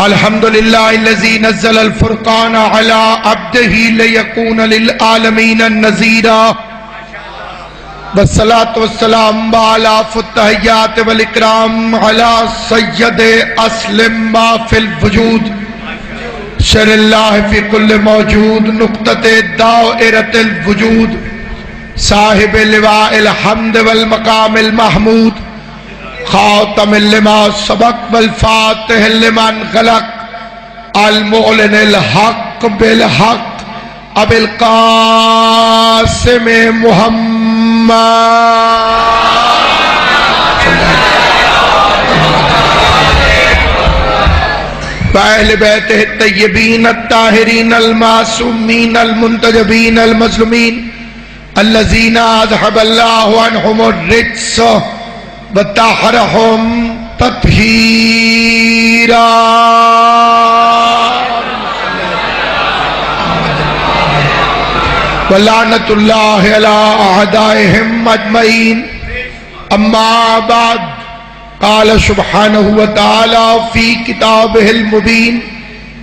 الحمدللہ الذی نزل الفرقان علی عبدہ لیکون للعالمین نذیرا والصلاة والسلام علی التحیات والاکرام علی سید اسلم ما فی الوجود شر اللہ فی کل موجود نقطۃ دائرۃ الوجود صاحب لواء الحمد والمقام المحمود خاتم لما سبق والفاتح لمن غلق المعلن الحق بالحق ابو القاسم محمد وأہل بیتہ الطیبین الطاہرین المعصومین المنتجبین المظلومین الذین اذھب اللہ عنہم الرجس وطہرہم تطہیرا ولعنۃ اللہ علی اعدائہم اجمعین اما بعد قال سبحانہ وتعالی فی کتابہ المبین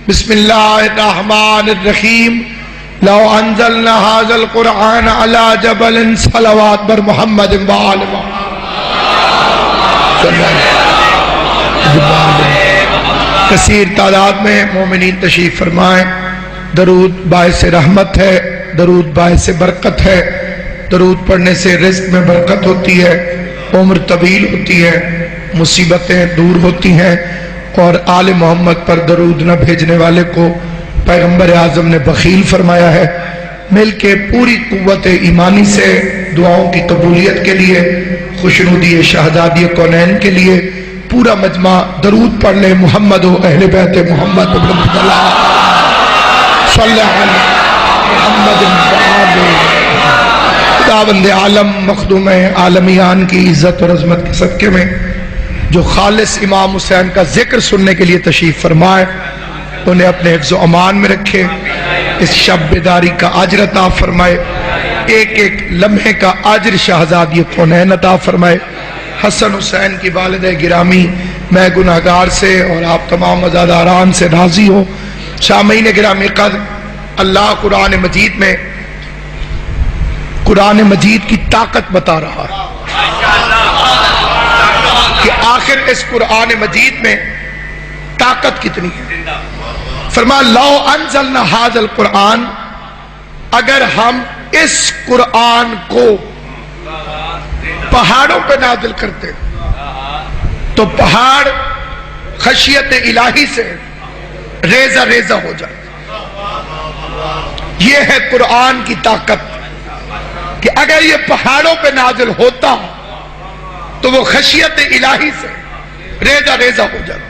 بسم اللہ الرحمن الرحیم لو انزلنا هذا القرآن على جبل صلوات بر محمد وآل محمد کثیر تعداد میں مومنین تشریف فرمائیں. درود باعث رحمت ہے، درود باعث برکت ہے، درود پڑھنے سے رزق میں برکت ہوتی ہے، عمر طویل ہوتی ہے، مصیبتیں دور ہوتی ہیں، اور آل محمد پر درود نہ بھیجنے والے کو پیغمبر اعظم نے بخیل فرمایا ہے. مل کے پوری قوت ایمانی سے دعاؤں کی قبولیت کے لیے، خوشنودی شہزادی کونین کے لیے پورا مجمع درود پڑھ لے. محمد و اہل بیت محمد صلی اللہ علیہ محمد خداوند عالم مخدوم عالمیان کی عزت اور عظمت کے صدقے میں جو خالص امام حسین کا ذکر سننے کے لیے تشریف فرمائے انہیں اپنے حفظ و امان میں رکھے، اس شب بیداری کا اجر عطا فرمائے، ایک ایک لمحے کا اجر شہزادی کونین عطا فرمائے. حسن حسین کی والدہ گرامی میں گناہگار سے اور آپ تمام عزاداران سے راضی ہو. سامعین گرامی قدر، اللہ قرآن مجید میں قرآن مجید کی طاقت بتا رہا ہے کہ آخر اس قرآن مجید میں طاقت کتنی ہے. فرمایا لو انزلنا ھذا القرآن، اگر ہم اس قرآن کو پہاڑوں پہ نازل کرتے تو پہاڑ خشیت الہی سے ریزہ ریزہ ہو جائے. یہ ہے قرآن کی طاقت کہ اگر یہ پہاڑوں پہ نازل ہوتا تو وہ خشیت الہی سے ریزہ ریزہ ہو جاتا.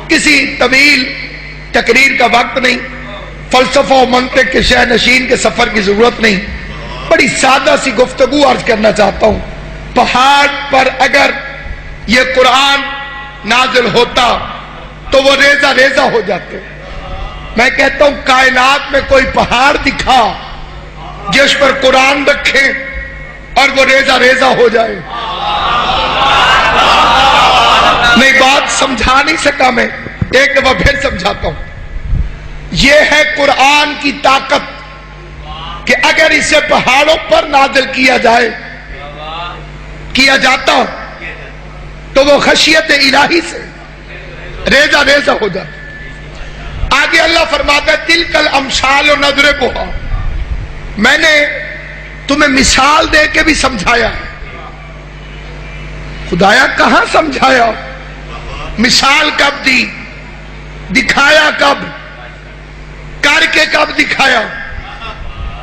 کسی طویل تقریر کا وقت نہیں، فلسفہ و منطق کے شہ نشین کے سفر کی ضرورت نہیں، بڑی سادہ سی گفتگو عرض کرنا چاہتا ہوں. پہاڑ پر اگر یہ قرآن نازل ہوتا تو وہ ریزہ ریزہ ہو جاتے. میں کہتا ہوں کائنات میں کوئی پہاڑ دکھا جس پر قرآن رکھے اور وہ ریزہ ریزہ ہو جائے. نہیں، بات سمجھا نہیں سکا میں، ایک دفعہ پھر سمجھاتا ہوں. یہ ہے قرآن کی طاقت کہ اگر اسے پہاڑوں پر نازل کیا جاتا تو وہ خشیت الہی سے ریزہ ریزہ ہو جاتا. آگے اللہ فرماتا ہے تلک الامثال نضربها، میں نے تمہیں مثال دے کے بھی سمجھایا ہے. خدایا کہاں سمجھایا؟ مثال کب دی؟ دکھایا کب؟ کر کے کب دکھایا؟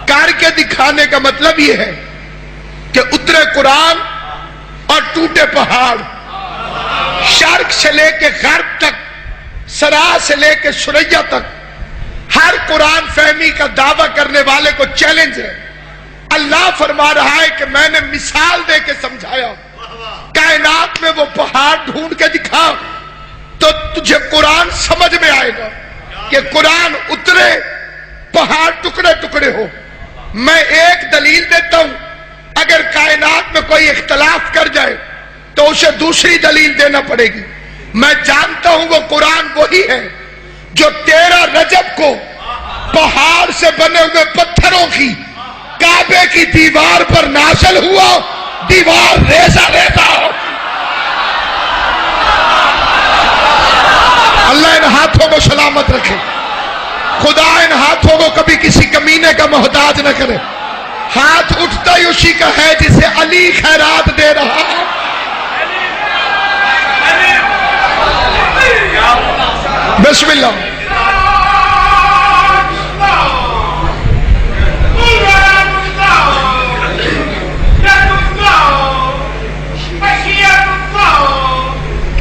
کر کے دکھانے کا مطلب یہ ہے کہ اترے قرآن اور ٹوٹے پہاڑ، شرق سے لے کے غرب تک، سرا سے لے کے سریا تک، ہر قرآن فہمی کا دعویٰ کرنے والے کو چیلنج ہے. اللہ فرما رہا ہے کہ میں نے مثال دے کے سمجھایا. کائنات میں وہ پہاڑ ڈھونڈ کے دکھا تو تجھے قرآن سمجھ میں آئے گا کہ قرآن اترے، پہاڑ ٹکڑے ٹکڑے ہو. میں ایک دلیل دیتا ہوں، اگر کائنات میں کوئی اختلاف کر جائے تو اسے دوسری دلیل دینا پڑے گی. میں جانتا ہوں وہ قرآن وہی ہے جو 13 رجب کو پہاڑ سے بنے ہوئے پتھروں کی کعبے کی دیوار پر نازل ہوا، دیوار ریزہ ریزہ ہو۔ اللہ ان ہاتھوں کو سلامت رکھے، خدا ان ہاتھوں کو کبھی کسی کمینے کا محتاج نہ کرے۔ ہاتھ اٹھتا ہی اسی کا ہے جسے علی خیرات دے رہا ہے۔ بسم اللہ۔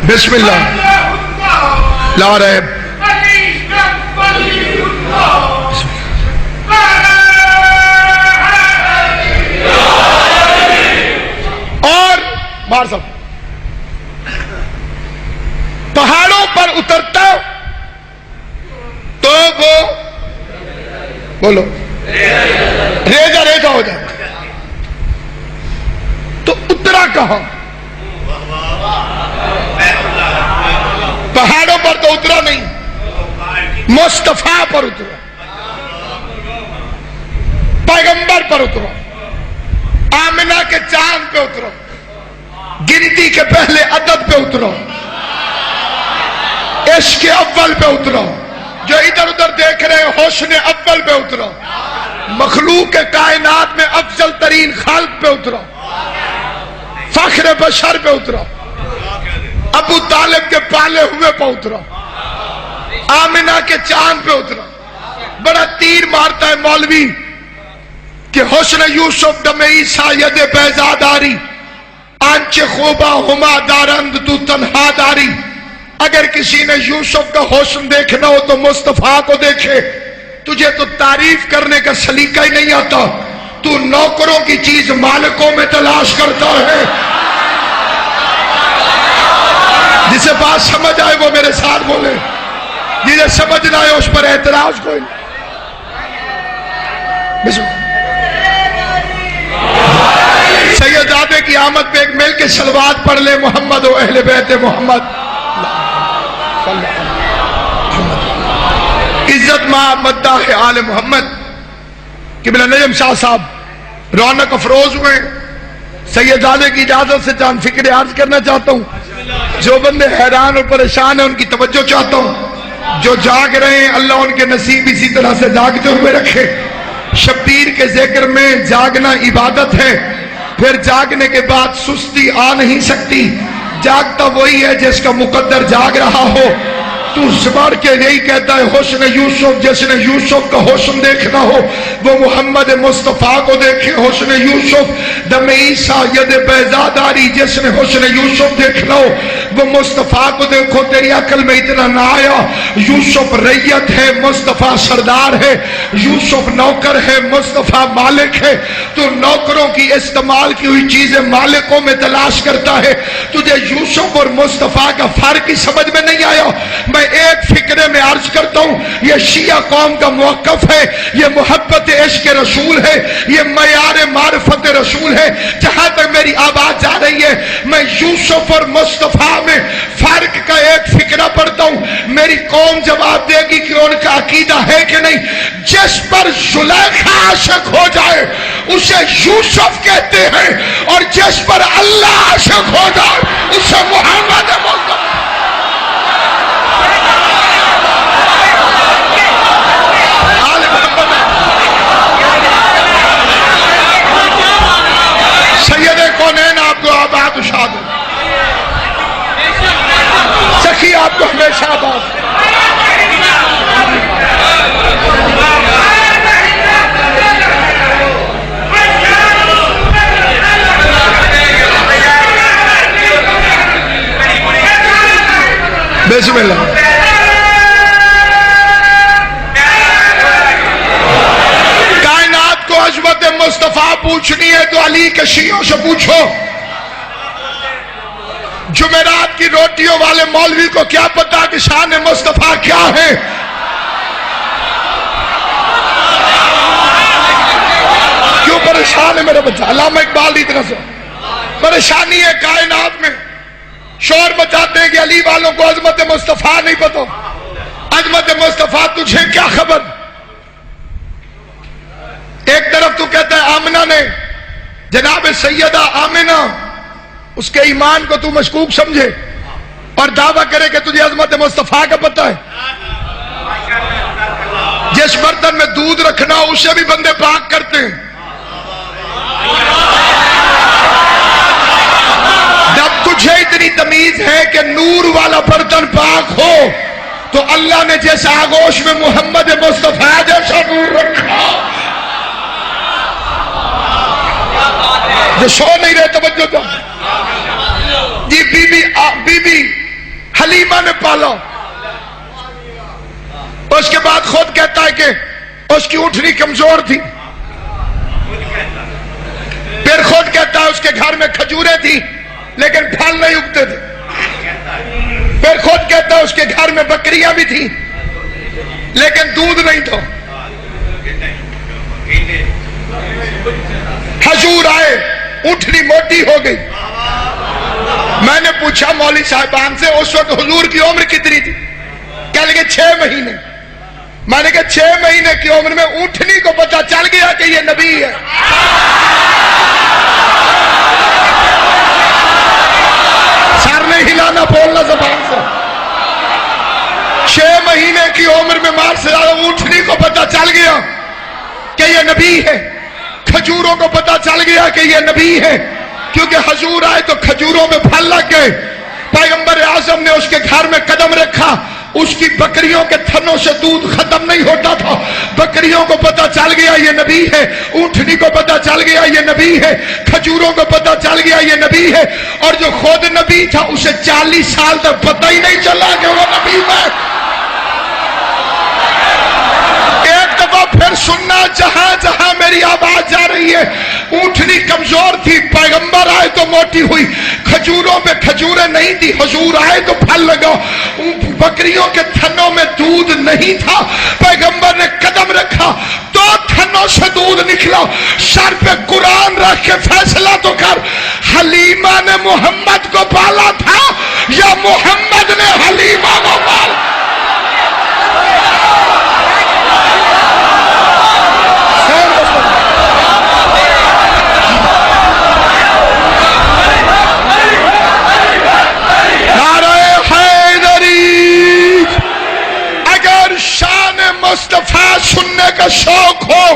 بسم اللہ لا ریب۔ اور بار صاحب پہاڑوں پر اترتا تو وہ بولو ریزہ ریزہ ہو جاتا، تو اترا کہاں؟ پہاڑوں پر تو اترا نہیں، مصطفیٰ پر اترا، پیغمبر پر اترا، آمنہ کے چاند پہ اترا، گنتی کے پہلے عدد پہ اترا، عشق اول پہ اترا، جو ادھر ادھر دیکھ رہے ہیں حسن اول پہ اترا، مخلوق کائنات میں افضل ترین خالق پہ اترا، فخر بشر پہ اترا، ابو طالب کے پالے ہوئے پہ اترا، آمنہ کے چاند پہ اترا۔ بڑا تیر مارتا ہے مولوی کہ حسن یوسف دم عیسیٰ ید بیضا داری، آنچ خوبہ ہما دارند تو تنہا داری۔ اگر کسی نے یوسف کا حسن دیکھنا ہو تو مصطفیٰ کو دیکھے۔ تجھے تو تعریف کرنے کا سلیقہ ہی نہیں آتا، تو نوکروں کی چیز مالکوں میں تلاش کرتا ہے۔ جسے بات سمجھ آئے وہ میرے ساتھ بولے، جسے سمجھ نہ آئے اس پر اعتراض کوئی نہیں۔ سیدزادے کی آمد پہ ایک مل کے صلوات پڑھ لے، محمد و اہل بیت محمد۔ عزت ماں مداح آل محمد۔ قبلہ نجم شاہ صاحب رونق افروز ہوئے، سیدزادے کی اجازت سے چاند فکر عرض کرنا چاہتا ہوں۔ جو بندے حیران اور پریشان ہیں ان کی توجہ چاہتا ہوں، جو جاگ رہے ہیں اللہ ان کے نصیب اسی طرح سے جاگتے ہوئے رکھے۔ شبیر کے ذکر میں جاگنا عبادت ہے، پھر جاگنے کے بعد سستی آ نہیں سکتی۔ جاگتا وہی ہے جس کا مقدر جاگ رہا ہو۔ تو زبر کے یہی کہتا ہے حسن یوسف، جس نے یوسف کا حسن دیکھنا ہو وہ محمد مصطفیٰ کو دیکھے۔ حسن یوسف دم عیسیٰ ید بیضا داری، جس نے حسن یوسف دیکھنا ہو وہ مصطفیٰ کو دیکھو۔ تیری عقل میں اتنا نہ آیا، یوسف ریت ہے، مصطفیٰ سردار ہے، یوسف نوکر ہے، مصطفیٰ مالک ہے۔ تو نوکروں کی استعمال کی ہوئی چیزیں مالکوں میں تلاش کرتا ہے، تجھے یوسف اور مصطفیٰ کا فرق ہی سمجھ میں نہیں آیا۔ میں ایک فکرے میں عرض کرتا ہوں، یہ شیعہ قوم کا موقف ہے، یہ محبت عشق رسول ہے، یہ معیار معرفت رسول ہے۔ جہاں تک میری آواز جا رہی ہے میں یوسف اور مصطفیٰ میں فرق کا ایک فکرہ پڑھتا ہوں۔ میری قوم جواب دے گی کہ ان کا عقیدہ ہے کہ نہیں۔ جس پر زلیخا عاشق ہو جائے اسے یوسف کہتے ہیں، اور جس پر اللہ عاشق ہو جائے اسے محمد مصطفیٰ۔ سید کونین آپ کو آباد و شاد ہو، سخی آپ کو ہمیشہ آباد۔ بسم اللہ۔ کائنات کو عظمت مصطفیٰ پوچھنی ہے تو علی کے شیعوں سے پوچھو۔ جمعرات کی روٹیوں والے مولوی کو کیا پتا کہ شان مصطفیٰ کیا ہے؟ کیوں پریشان ہے میرے بچہ؟ علامہ اقبال کی طرف سے پریشانی ہے کائنات میں، شور مچاتے ہیں کہ علی والوں کو عظمت مصطفیٰ نہیں پتا، عظمت مصطفیٰ تجھے کیا خبر؟ ایک طرف تو کہتا ہے آمنہ نے، جناب سیدہ آمنہ، اس کے ایمان کو تو مشکوک سمجھے اور دعویٰ کرے کہ تجھے عظمت مصطفیٰ کا پتہ ہے۔ جس برتن میں دودھ رکھنا اسے بھی بندے پاک کرتے ہیں۔ جب تجھے اتنی تمیز ہے کہ نور والا برتن پاک ہو تو اللہ نے جیسا آغوش میں محمد مصطفیٰ جیسا نور رکھا۔ جو سو نہیں رہے توجہ دو جی، بی بی حلیمہ نے پالا، اس کے بعد خود کہتا ہے کہ اس کی اونٹنی کمزور تھی، پھر خود کہتا ہے اس کے گھر میں کھجوریں تھی لیکن پھل نہیں اگتے تھے، پھر خود کہتا ہے اس کے گھر میں بکریاں بھی تھیں لیکن دودھ نہیں تھا۔ حضور آئے، اونٹنی موٹی ہو گئی۔ میں نے پوچھا مولوی صاحبان سے اس وقت حضور کی عمر کتنی تھی؟ کہنے لگے 6 مہینے۔ میں نے کہا 6 مہینے کی عمر میں اونٹنی کو پتا چل گیا کہ یہ نبی ہے۔ سر نہیں ہلانا، بولنا زبان سے۔ 6 مہینے کی عمر میں مار سے زیادہ اونٹنی کو پتا چل گیا کہ یہ نبی ہے۔ کھجوروں کو پتا چل گیا کہ یہ نبی ہے، کیونکہ حضور آئے تو کھجوروں میں پھل لگ گئے۔ پیغمبر اعظم نے اس کے گھر میں قدم رکھا، اس کی بکریوں کے تھنوں سے دودھ ختم نہیں ہوتا تھا۔ بکریوں کو پتا چل گیا یہ نبی ہے، اونٹنی کو پتا چل گیا یہ نبی ہے، کھجوروں کو پتا چل گیا یہ نبی ہے، اور جو خود نبی تھا اسے 40 سال تک پتہ ہی نہیں چلا کہ وہ نبی ہے۔ ایک دفعہ پھر سننا، جہاں جہاں میری آواز جا رہی ہے، اونٹنی کمزور تھی، پیغمبر آئے تو موٹی ہوئی، کھجوروں پہ کھجوریں نہیں تھی، حضور آئے تو پھل لگا، بکریوں کے تھنوں میں دودھ نہیں تھا، پیغمبر نے قدم رکھا تو تھنوں سے دودھ نکلا۔ سر پہ قرآن رکھ کے فیصلہ تو کر، حلیمہ نے محمد کو پالا تھا یا محمد نے حلیمہ کو پالا؟ مصطفیٰ سننے کا شوق ہو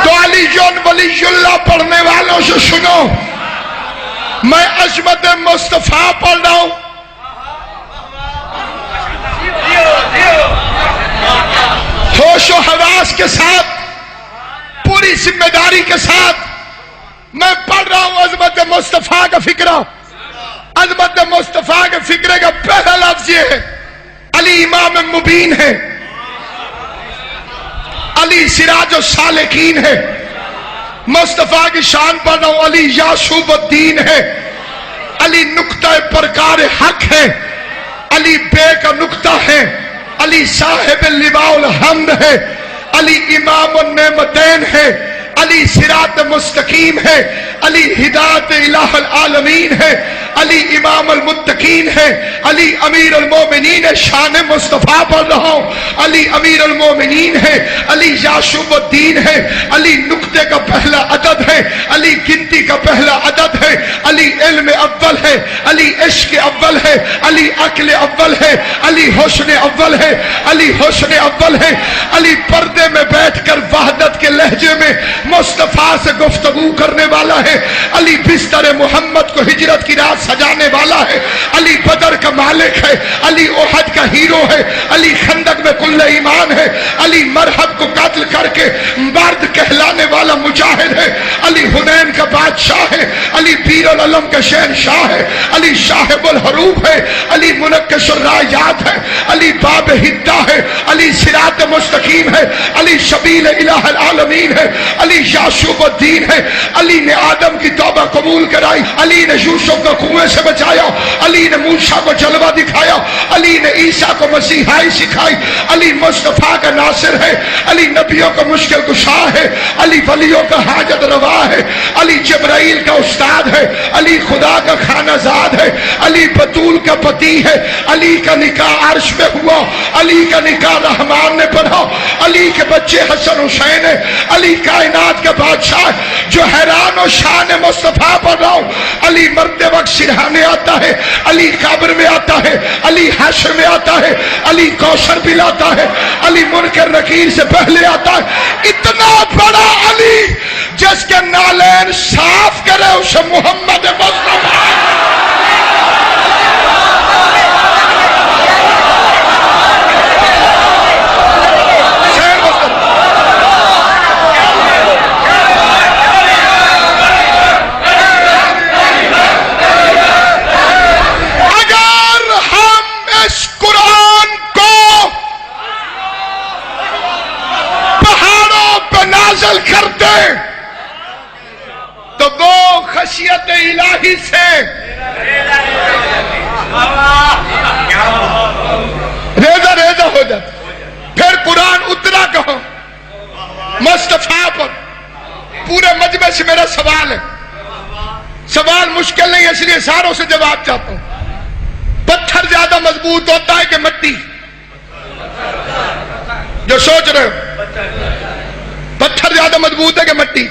تو علی جون ولی اللہ پڑھنے والوں سے سنو، میں عظمت مصطفیٰ پڑھ رہا ہوں۔ ہوش و حواس کے ساتھ، پوری ذمہ داری کے ساتھ میں پڑھ رہا ہوں عظمت مصطفیٰ کا فکرہ۔ عظمت مصطفیٰ کے فکرے کا پہلا لفظ یہ ہے، علی امام مبین ہے، علی سراج السالکین ہے۔ مصطفیٰ کی شان پڑھ رہا ہوں، علی یعصوب الدین ہے، علی نقطہ پرکار حق ہے، علی بے کا نقطہ ہے، علی صاحب اللواء الحمد ہے، علی امام النعمتین ہے، علی صراط مستقیم ہے، علی ہدایت الہ العالمین ہے، علی امام المتقین ہے، علی امیر المومنین ہے۔ شان مصطفیٰ پڑھ رہا ہوں، علی امیر المومنین ہے، علی یعصوب الدین ہے، علی نقطے کا پہلا عدد ہے، علی گنتی کا پہلا عدد ہے، علی علم اول ہے، علی عشق اول ہے، علی عقل اول ہے، علی حسن اول ہے، علی حسن اول ہے، علی پردے میں بیٹھ کر وحدت کے لہجے میں مصطفیٰ سے گفتگو کرنے والا ہے، علی بستر محمد کو ہجرت کی رات سجانے والا ہے، علی بدر کا مالک ہے، علی احد کا ہیرو ہے، علی خندق میں کل ایمان ہے، علی مرحب کو قتل کر کے مرد کہلانے والا مجاہد ہے، علی حنین کا بادشاہ ہے، علی بیر العلم کا شہنشاہ ہے، علی شاہب الحروب ہے، علی منقش الرایات ہے، علی باب ہدہ ہے، علی صراط مستقیم ہے، علی شبیل الہ العالمین ہے، علی یعصوب الدین ہے، علی نے آدم کی توبہ قبول کرائی، علی نے یوسف کو کنویں سے بچایا، علی نے موسیٰ کو جلوہ دکھایا، علی نے عیسیٰ کو مسیحائی سکھائی، علی مصطفیٰ کا ناصر ہے، علی نبیوں کا مشکل کشا ہے، علی ولیوں کا حاجت روا ہے، علی جبرائیل کا استاد ہے، علی خدا کا خانہ زاد ہے، علی بطول کا پتی ہے، علی کا نکاح عرش پہ ہوا، علی کا نکاح رحمان نے پڑھا، علی کے بچے حسن حسین ہے، علی کائنات کا بادشاہ ہے، جو حیران و شان مصطفیٰ پڑھ رہا ہوں، علی مرتے وقت سرہانے آتا ہے، علی قبر میں آتا ہے، علی حشر میں آتا ہے، علی کوثر پلاتا ہے، علی منکر نکیر سے پہلے آتا ہے۔ اتنا بڑا علی جس کے نالین صاف کرے اسے محمد مصطفیٰ۔ کرتے تو وہ خشیت الہی سے ریزہ ریزہ ہو جاتا۔ پھر قرآن اترا کہو مصطفیٰ پر۔ پورے مجمع سے میرا سوال ہے، سوال مشکل نہیں ہے اس لیے ساروں سے جواب چاہتا ہوں۔ پتھر زیادہ مضبوط ہوتا ہے کہ مٹی؟ جو سوچ رہے ہو، پتھر زیادہ مضبوط ہے کہ مٹی؟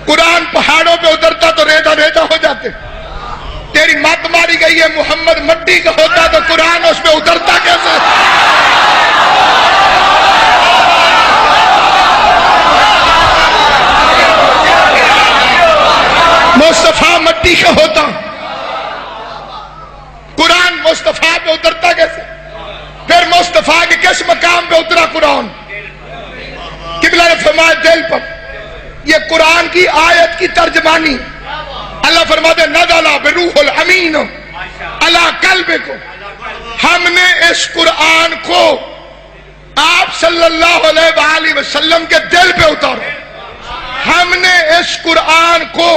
قرآن پہاڑوں پہ اترتا تو ریزہ ریزہ ہو جاتے۔ تیری مت ماری گئی ہے محمد مٹی کا ہوتا تو قرآن اس پہ اترتا کیسے؟ مصطفیٰ مٹی کا ہوتا، قرآن مصطفیٰ پہ اترتا کیسے؟ پھر مصطفیٰ کے کس مقام پہ اترا قرآن؟ قبلہ نے فرمایا دل پر۔ یہ قرآن کی آیت کی ترجمانی اللہ فرماتے نزل بروح الامین علی قلبک۔ ہم نے اس قرآن کو آپ صلی اللہ علیہ وآلہ وسلم کے دل پہ اتارا۔ ہم نے اس قرآن کو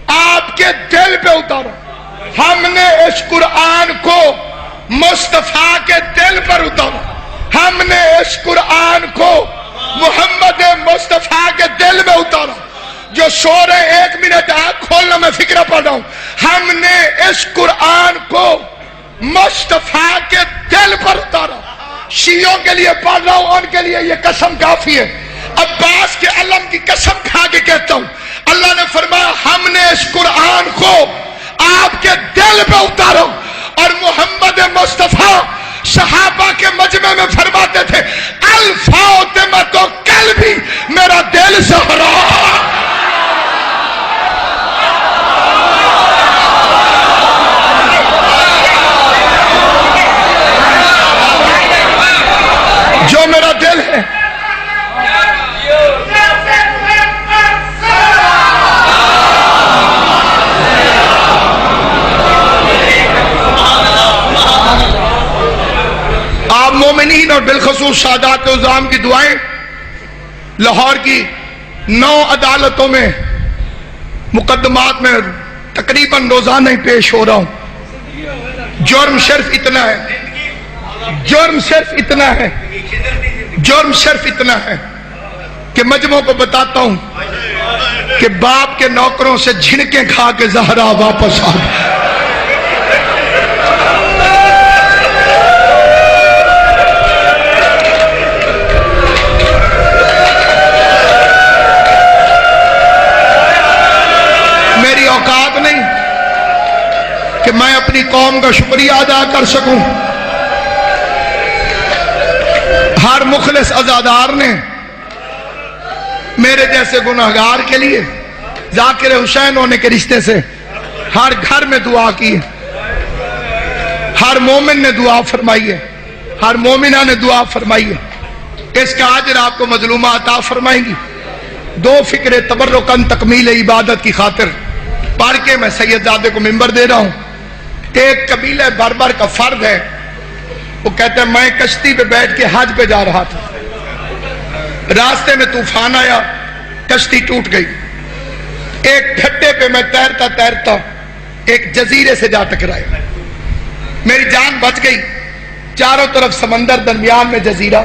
آپ کے دل پہ اتارا۔ ہم نے اس قرآن کو مصطفیٰ کے دل پر اتارا۔ ہم نے اس قرآن کو محمد مصطفیٰ کے دل میں اتارا۔ جو سو رہے 1 منٹ آنکھ کھولنا میں فکرہ پڑھ رہا ہوں۔ ہم نے اس قرآن کو مصطفیٰ کے دل پر اتارا۔ شیعوں کے لیے پڑھ رہا ہوں، ان کے لیے یہ قسم کافی ہے۔ عباس کے علم کی قسم کھا کے کہتا ہوں، اللہ نے فرمایا ہم نے اس قرآن کو آپ کے دل پہ اتارا۔ اور محمد مصطفیٰ صحابہ کے مجمع میں فرماتے تھے الفاطمہ قلبی، میرا دل زہرا۔ جو میرا دل ہے آپ مومنین اور بالخصوص سادات عظام کی دعائیں لاہور کی 9 عدالتوں میں مقدمات میں تقریباً روزانہ ہی پیش ہو رہا ہوں۔ جرم صرف اتنا ہے، جرم صرف اتنا ہے، جرم صرف اتنا ہے کہ مجموع کو بتاتا ہوں کہ باپ کے نوکروں سے جھنکیں کھا کے زہرا واپس آ گئی۔ میری اوقات نہیں کہ میں اپنی قوم کا شکریہ ادا کر سکوں۔ ہر مخلص عزادار نے میرے جیسے گناہگار کے لیے ذاکر حسین ہونے کے رشتے سے ہر گھر میں دعا کی ہے، ہر مومن نے دعا فرمائی ہے، ہر مومنہ نے دعا فرمائی ہے۔ اس کا اجر آپ کو مظلومہ عطا فرمائیں گی۔ 2 فکرے تبرکاً تکمیل عبادت کی خاطر پڑھ کے میں سید زادے کو منبر دے رہا ہوں۔ ایک قبیلہ بربر کا فرد ہے، وہ کہتے ہیں میں کشتی پہ بیٹھ کے حج پہ جا رہا تھا، راستے میں طوفان آیا، کشتی ٹوٹ گئی۔ ایک ٹھٹے پہ میں تیرتا تیرتا ایک جزیرے سے جا ٹکرایا، میری جان بچ گئی۔ چاروں طرف سمندر، درمیان میں جزیرہ۔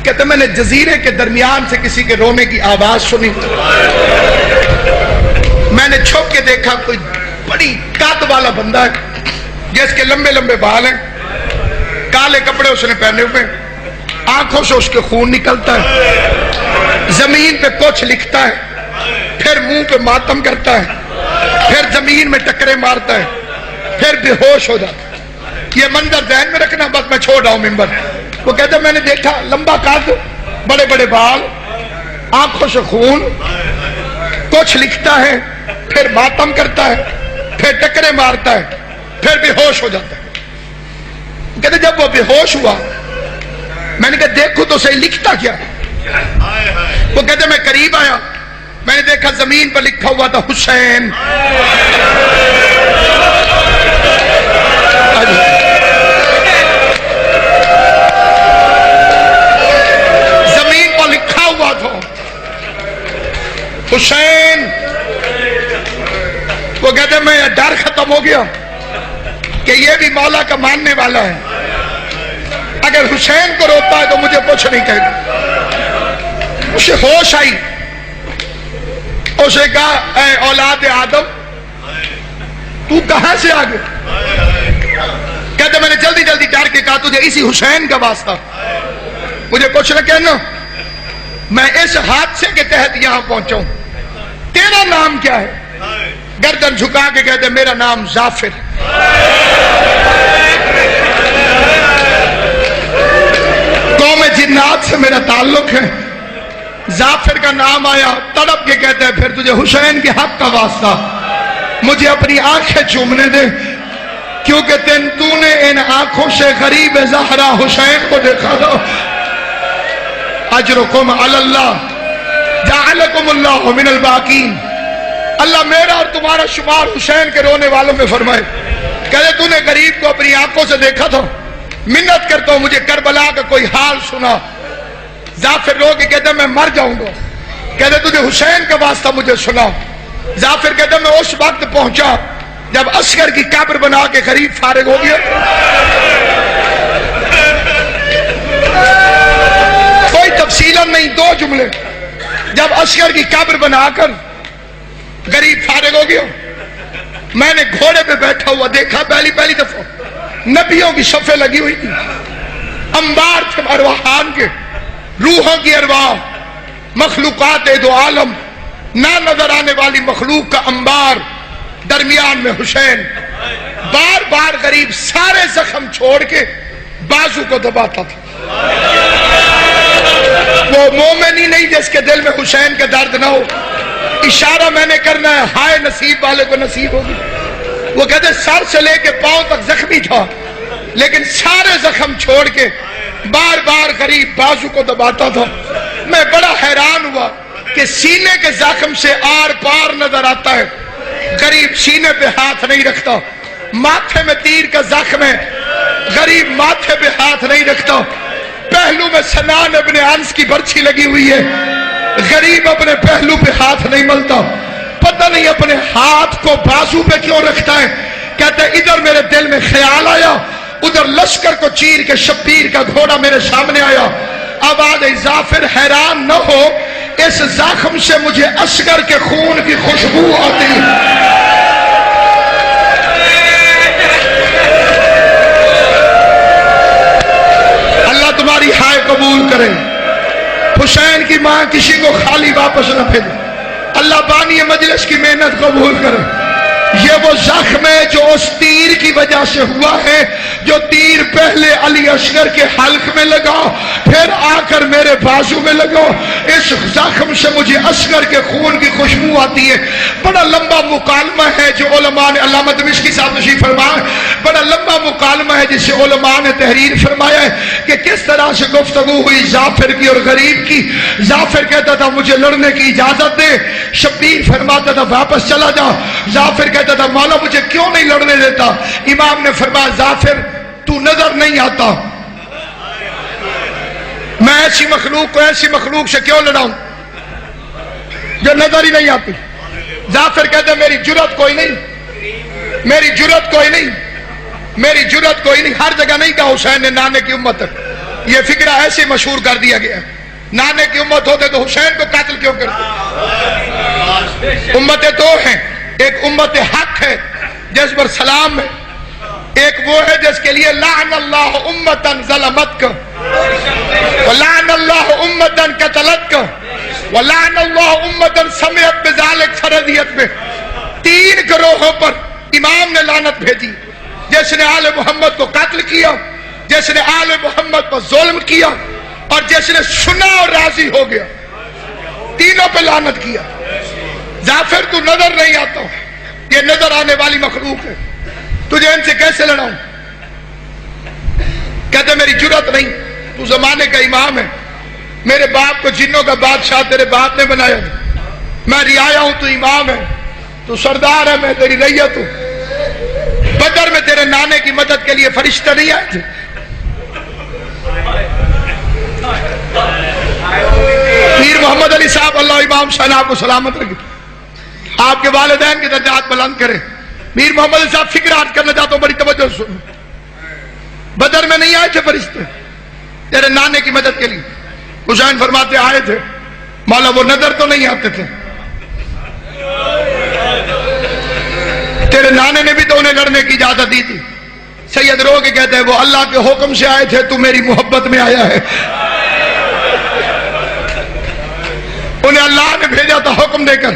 کہتے میں نے جزیرے کے درمیان سے کسی کے رونے کی آواز سنی، میں نے چھپ کے دیکھا کوئی بڑی قد والا بندہ ہے، جس کے لمبے لمبے بال ہیں، کالے کپڑے اس نے پہنے ہوئے، آنکھوں سے اس کے خون نکلتا ہے، زمین پہ کچھ لکھتا ہے، پھر منہ پہ ماتم کرتا ہے، پھر زمین میں ٹکرے مارتا ہے، پھر بے ہوش ہو جاتا ہے۔ یہ منظر ذہن میں رکھنا، بس میں چھوڑ رہا ہوں ممبر۔ وہ کہتے ہیں میں نے دیکھا لمبا قد، بڑے بڑے بال، آنکھوں سے خون، کچھ لکھتا ہے، پھر ماتم کرتا ہے، پھر ٹکرے مارتا ہے، پھر بے ہوش ہو جاتا ہے۔ کہتے جب وہ بے ہوش ہوا میں نے کہا دیکھو تو صحیح لکھتا کیا؟ وہ کہتے میں قریب آیا، میں نے دیکھا زمین پر لکھا ہوا تھا حسین۔ زمین پر لکھا ہوا تھا حسین۔ وہ کہتے میں ڈر ختم ہو گیا کہ یہ بھی مولا کا ماننے والا ہے، اگر حسین کو روتا ہے تو مجھے کچھ نہیں کہے گا۔ اسے ہوش آئی، اسے کہا اے اولاد آدم تو کہاں سے آ گیا؟ کہتے میں نے جلدی جلدی ڈر کے کہا تجھے اسی حسین کا واسطہ، مجھے کچھ نہ کہنا، میں اس حادثے کے تحت یہاں پہنچا ہوں۔ تیرا نام کیا ہے؟ گردن جھکا کے کہتے میرا نام ظافر۔ قوم جنات سے میرا تعلق ہے۔ ظافر کا نام آیا، تڑپ کے کہتے ہیں پھر تجھے حسین کے حق کا واسطہ مجھے اپنی آنکھیں چومنے دے، کیونکہ تو نے ان آنکھوں سے غریب زہرا حسین کو دیکھا تھا۔ اجرکم علی اللہ جعلکم اللہ من الباقین، اللہ میرا اور تمہارا شمار حسین کے رونے والوں میں فرمائے۔ کہتے تو نے غریب کو اپنی آنکھوں سے دیکھا تھا، منت کرتا ہوں مجھے کربلا کا کوئی حال سنا۔ ظافر رو کے کہتا میں مر جاؤں گا، کہتے تجھے حسین کا واسطہ مجھے سنا۔ ظافر کہتا میں اس وقت پہنچا جب عسکر کی قبر بنا کے غریب فارغ ہو گیا۔ کوئی تفصیلاً نہیں، دو جملے، جب عسکر کی قبر بنا کر غریب فارغ ہو گیا، میں نے گھوڑے پہ بیٹھا ہوا دیکھا، پہلی دفعہ نبیوں کی صفیں لگی ہوئی تھی، انبار تھے ارواحان کے، روحوں کی ارواح، مخلوقات دو عالم، نہ نظر آنے والی مخلوق کا انبار، درمیان میں حسین۔ بار بار غریب سارے زخم چھوڑ کے بازو کو دباتا تھا۔ وہ مومن ہی نہیں جس کے دل میں حسین کا درد نہ ہو۔ اشارہ میں نے کرنا ہے، ہائے نصیب والے کو نصیب ہوگی۔ وہ کہتے سر سے لے کے پاؤں تک زخمی تھا، لیکن سارے زخم چھوڑ کے بار بار غریب بازو کو دباتا تھا۔ میں بڑا حیران ہوا کہ سینے کے زخم سے آر پار نظر آتا ہے، غریب سینے پہ ہاتھ نہیں رکھتا۔ ماتھے میں تیر کا زخم ہے، غریب ماتھے پہ ہاتھ نہیں رکھتا۔ پہلو میں سنان ابن انس کی برچھی لگی ہوئی ہے، غریب اپنے پہلو پہ ہاتھ نہیں ملتا۔ پتہ نہیں اپنے ہاتھ کو بازو پہ کیوں رکھتا ہے۔ کہتے ادھر میرے دل میں خیال آیا، ادھر لشکر کو چیر کے شبیر کا گھوڑا میرے سامنے آیا۔ آواز ظافر حیران نہ ہو، اس زخم سے مجھے اصغر کے خون کی خوشبو آتی۔ اللہ تمہاری ہائے قبول کرے، حسین کی ماں کسی کو خالی واپس نہ بھیجے، اللہ بانی مجلس کی محنت قبول کرے۔ یہ وہ زخم ہے جو اس تیر کی وجہ سے ہوا ہے، جو تیر پہلے علی اصغر کے حلق میں لگا، پھر آ کر میرے بازو میں لگا۔ اس زخم سے مجھے اصغر کے خون کی خوشبو آتی ہے۔ بڑا لمبا مکالمہ ہے جو علماء نے، علامہ دمشقی صاحب تشریف فرمائے، بڑا لمبا مکالمہ ہے جس سے علماء نے تحریر فرمایا ہے کہ کس طرح سے گفتگو ہوئی ظافر کی اور غریب کی۔ ظافر کہتا تھا مجھے لڑنے کی اجازت دے، شبیر فرماتا تھا واپس چلا جا۔ ظافر کہتا تھا مولا مجھے کیوں نہیں لڑنے دیتا؟ امام نے فرمایا ظافر تو نظر نہیں آتا، میں ایسی مخلوق سے کیوں لڑاؤں جو نظر ہی نہیں آتی۔ ظافر کہتا میری جرت کوئی نہیں، میری جرت کوئی نہیں، میری جرت کوئی نہیں۔ ہر جگہ نہیں کہا حسین نے نانے کی امت، یہ فکرہ ایسے مشہور کر دیا گیا، نانے کی امت ہوتے تو حسین کو قتل کیوں کرتے؟ امتیں دو ہیں، ایک امت حق ہے جس پر سلام ہے، ایک اس کے لیے لعن اللہ امتن ظلمتک ولعن اللہ امتن قتلتک ولعن اللہ امتن سمعت بذالک فرضیت میں 3 گروہوں پر امام نے لعنت بھیجی. جس نے آل محمد کو قتل کیا, جس نے آل محمد پر ظلم کیا, اور جس نے سنا اور راضی ہو گیا, تینوں پہ لعنت کیا. ظافر تو نظر نہیں آتا, یہ نظر آنے والی مخلوق ہے, تجھے ان سے کیسے لڑاؤں؟ کہتے میری جرات نہیں, تو زمانے کا امام ہے, میرے باپ کو جنوں کا بادشاہ تیرے باپ نے بنایا تھا, میں رعایا ہوں, تو امام ہے, تو سردار ہے, میں تیری رعیت ہوں. بدر میں تیرے نانے کی مدد کے لیے فرشتہ نہیں آئے تھے؟ پیر محمد علی صاحب اللہ امام شاہ آپ کو سلامت رکھے, آپ کے والدین کے درجات بلند کرے. پیر محمد علی صاحب فکر آج کرنا چاہتا ہوں, بڑی توجہ سنو. بدر میں نہیں آئے تھے فرشتے تیرے نانے کی مدد کے لیے؟ حسین فرماتے آئے تھے, مولا وہ نظر تو نہیں آتے تھے. تیرے نانے نے بھی تو انہیں لڑنے کی اجازت دی تھی. سید رو کے کہتے ہیں وہ اللہ کے حکم سے آئے تھے, تو میری محبت میں آیا ہے. انہیں اللہ نے بھیجا تھا حکم دے کر,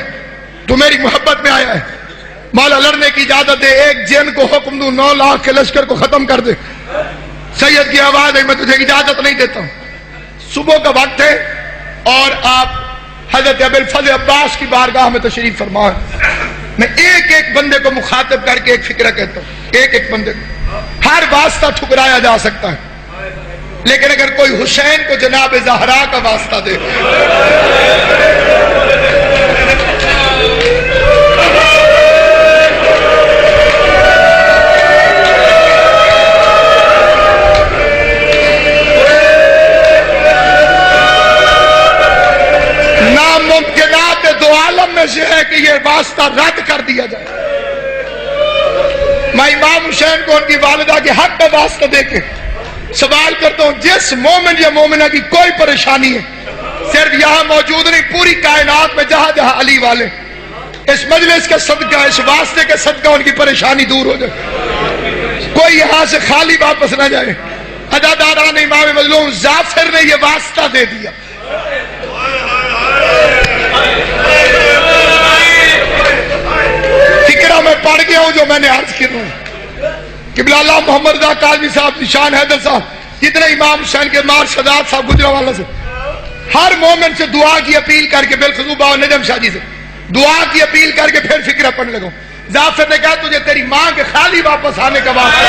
تو میری محبت میں آیا ہے. مولا لڑنے کی اجازت دے, ایک جن کو حکم دوں 9 لاکھ کے لشکر کو ختم کر دے. سید کی آواز ہے میں تجھے اجازت نہیں دیتا ہوں. صبح کا وقت ہے اور آپ حضرت ابوالفضل عباس کی بارگاہ میں تشریف فرما. میں ایک ایک بندے کو مخاطب کر کے ایک فکرہ کہتا ہوں, ایک ایک بندے کو. ہر واسطہ ٹھکرایا جا سکتا ہے, لیکن اگر کوئی حسین کو جناب زہرا کا واسطہ دے, ناممکنات دو عالم میں سے ہے کہ یہ واسطہ رد کر دیا جائے. میں امام حسین کو ان کی والدہ کے حق میں واسطہ دے کے سوال کرتا ہوں, جس مومن یا مومنہ کی کوئی پریشانی ہے, صرف یہاں موجود نہیں, پوری کائنات میں جہاں جہاں علی والے, اس مجلس کا صدقہ, اس واسطے کے صدقہ ان کی پریشانی دور ہو جائے, کوئی یہاں سے خالی واپس نہ جائے. اداداران امام مظلوم ظافر نے یہ واسطہ دے دیا. فکرہ میں پڑھ گیا ہوں جو میں نے عرض کی ہوں. قبلہ اللہ محمد رضا کاظمی صاحب, نشان حیدر صاحب, جتنے امام حسین کے مار شداد صاحب گجرانوالہ سے, ہر مومن سے دعا کی اپیل کر کے, بالخصوص باو نجم شاہ جی سے دعا کی اپیل کر کے پھر فکرہ پڑھنے لگا. ظافر نے کہا تجھے تیری ماں کے خالی واپس آنے کا واسطہ,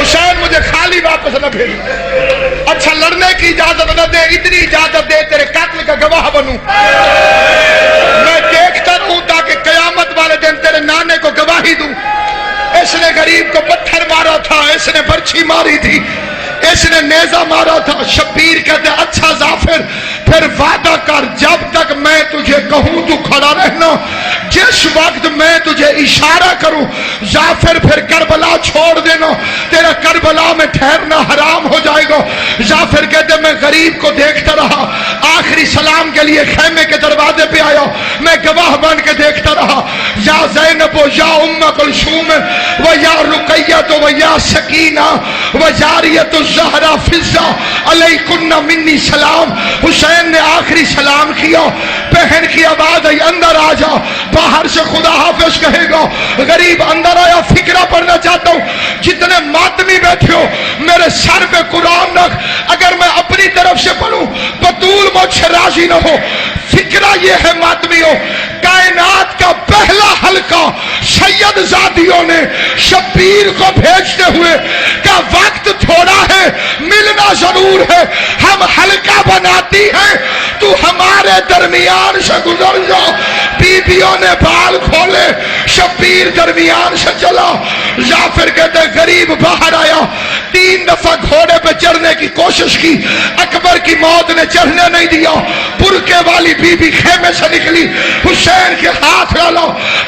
حسین مجھے خالی واپس نہ بھیجنا. اچھا لڑنے کی اجازت نہ دے, اتنی اجازت دے تیرے قتل کا گواہ بنوں, میں دیکھتا رہوں تاکہ قیامت والے دن تیرے نانے کو گواہی دوں. اس نے غریب کو پتھر مارا تھا, اس نے برچھی ماری تھی, اس نے نیزہ مارا تھا. شبیر کہتے اچھا ظافر پھر وعدہ کر, جب تک میں تجھے کہوں تو کھڑا رہنا, جس وقت میں تجھے اشارہ کروں ظافر پھر کربلا چھوڑ دینا, تیرا کربلا میں ٹھہرنا حرام ہو جائے گا. ظافر کہتے میں غریب کو دیکھتا رہا, آخری سلام کے لیے خیمے کے دروازے پہ آیا, میں گواہ بن کے دیکھتا رہا. یا زینب و یا ام کلثوم و یا رقیہ و یا سکینہ و جاریۃ الزہرا فضہ علیکن منی سلام. حسین نے آخری سلام کیا, بہن کی آواز آئی اندر آ جا, باہر سے خدا حافظ کہے گا. غریب اندر آیا, فکرہ پڑھنا چاہتا ہوں. جتنے ماتمی بیٹھے ہو میرے سر پہ قرآن رکھ, اگر میں اپنی طرف سے پڑھوں بطول مجھ سے راضی نہ ہو. فکرہ یہ ہے ماتمیوں, کائنات کا پہلا حلقہ سید زادیوں نے شبیر کو بھیجتے ہوئے کہ وقت تھوڑا ہے, ملنا ضرور ہے, ہم حلقہ بناتی ہیں, تو ہمارے درمیان سے گزر جا. بیویوں نے بال کھولے, شبیر درمیان سے چلا. ظافر کہتے غریب باہر آیا, 3 دفعہ گھوڑے پہ چڑھنے کی کوشش کی, اکبر کی موت نے چڑھنے نہیں دیا. برقے والی بی بی خیمے سے نکلی, حسین کے ہاتھ ڈالا,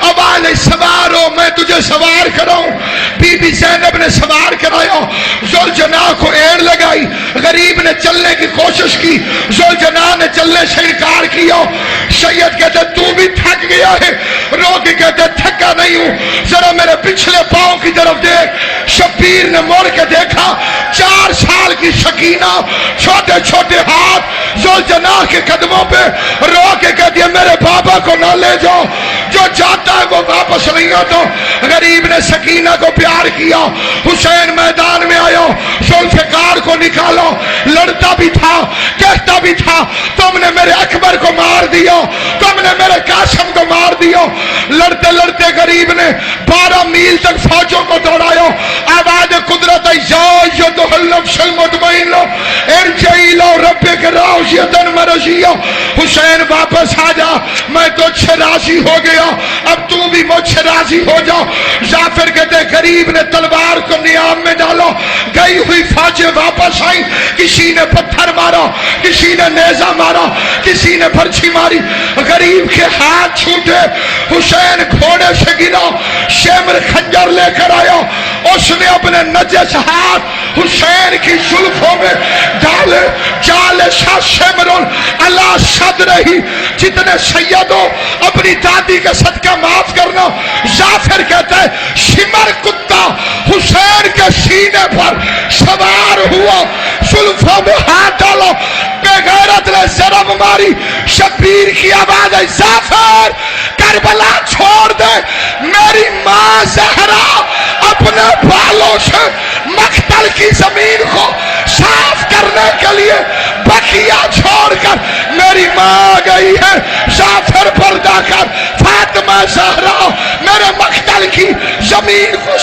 ابال سوار ہو میں تجھے سوار کراؤں. بی بی زینب نے سوار کرایا, ذوالجناح کو ایڑ لگائی. غریب نے چلنے کی کوشش کی, ذوالجناح نے چلنے سے انکار کیا. سید کہتے تو بھی تھک گیا ہے, رو کے کہتے تھکا نہیں ہوں, ذرا میرے پچھلے پاؤں کی طرف دیکھ. شبیر شبیر نے مڑ کے دیکھا 4 سال کی سکینہ چھوٹے چھوٹے ہاتھ ذوالجناح کے قدموں پہ رو کے کہتی ہے میرے بابا کو نہ لے جاؤ، جو جاتا ہے وہ واپس نہیں آتا۔ غریب نے سکینہ کو پیار کیا، حسین میدان میں آیا، ذوالفقار کو نکالو، لڑتا بھی تھا کہتا بھی تھا تم نے میرے اکبر کو مار دیا، تم نے میرے قاسم کو مار دیا۔ لڑتے لڑتے غریب نے 12 میل تک فوجوں کو دوڑایا، آواز قدرت النفس المطمئنہ ارجعی الی ربک راضیۃ مرضیہ، حسین واپس آ جا، میں تجھ سے راضی ہو گیا، اب تو بھی مجھ سے راضی ہو جا۔ جعفر کہتے غریب نے تلوار کو نیام میں ڈالو، گئی ہوئی فوجیں واپس آئیں، کسی نے پتھر مارا، کسی نے نیزہ مارا، کسی نے برچھی ماری، غریب کے ہاتھ چھوٹے، حسین گھوڑے سے گرا، شمر خنجر لے کر آیا، اس نے اپنے نجس ہاتھ حسین کی زلفوں میں ڈالے، جالس شمر علی صدرہ، جتنے سیدوں اپنی دادی کا صدقہ معاف کرنا۔ جعفر کہتا ہے شمر کتا حسین کے سینے پر سوار ہوا، زلفوں میں ہاتھ ڈالا، بے غیرت نے ضرب ماری، شبیر کی آواز ہے جعفر کربلا چھوڑ دے، میری ماں زہرا اپنے بالوں سے مقتل کی زمین کو صاف کرنے کے لیے بقیہ چھوڑ کر میری ماں گئی ہے، جعفر پردہ کر، فاطمہ زہرا میرے مقتل کی زمین کو